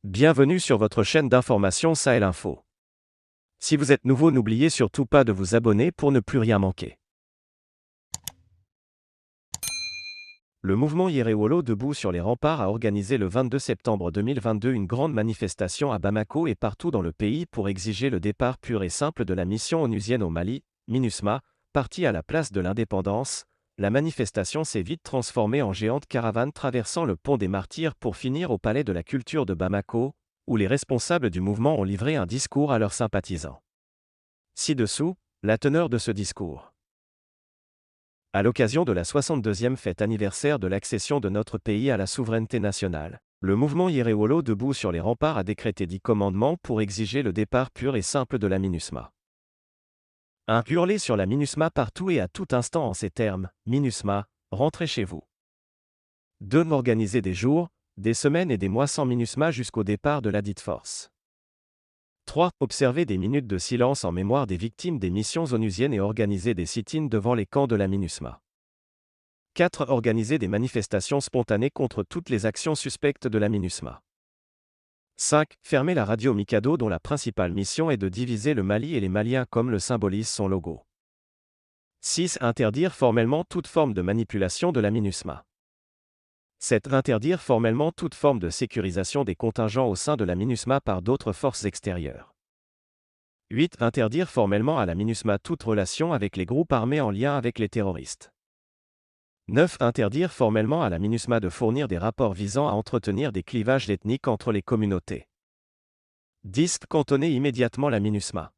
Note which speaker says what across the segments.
Speaker 1: Bienvenue sur votre chaîne d'information Sahel Info. Si vous êtes nouveau, n'oubliez surtout pas de vous abonner pour ne plus rien manquer. Le mouvement Yerewolo debout sur les remparts a organisé le 22 septembre 2022 une grande manifestation à Bamako et partout dans le pays pour exiger le départ pur et simple de la mission onusienne au Mali, MINUSMA, partie à la place de l'indépendance. La manifestation s'est vite transformée en géante caravane traversant le pont des Martyrs pour finir au palais de la culture de Bamako, où les responsables du mouvement ont livré un discours à leurs sympathisants. Ci-dessous, la teneur de ce discours. À l'occasion de la 62e fête anniversaire de l'accession de notre pays à la souveraineté nationale, le mouvement Yerewolo debout sur les remparts a décrété 10 commandements pour exiger le départ pur et simple de la MINUSMA. 1. Hurler sur la MINUSMA partout et à tout instant en ces termes: MINUSMA, rentrez chez vous. 2. Organiser des jours, des semaines et des mois sans MINUSMA jusqu'au départ de la dite force. 3. Observer des minutes de silence en mémoire des victimes des missions onusiennes et organiser des sit-ins devant les camps de la MINUSMA. 4. Organiser des manifestations spontanées contre toutes les actions suspectes de la MINUSMA. 5. Fermer la radio Mikado dont la principale mission est de diviser le Mali et les Maliens comme le symbolise son logo. 6. Interdire formellement toute forme de manipulation de la MINUSMA. 7. Interdire formellement toute forme de sécurisation des contingents au sein de la MINUSMA par d'autres forces extérieures. 8. Interdire formellement à la MINUSMA toute relation avec les groupes armés en lien avec les terroristes. 9. Interdire formellement à la MINUSMA de fournir des rapports visant à entretenir des clivages ethniques entre les communautés. 10. Cantonner immédiatement la MINUSMA.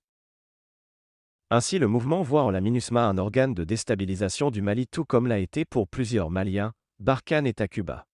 Speaker 1: Ainsi, le mouvement voit en la MINUSMA un organe de déstabilisation du Mali, tout comme l'a été pour plusieurs Maliens, Barkhane et Takuba.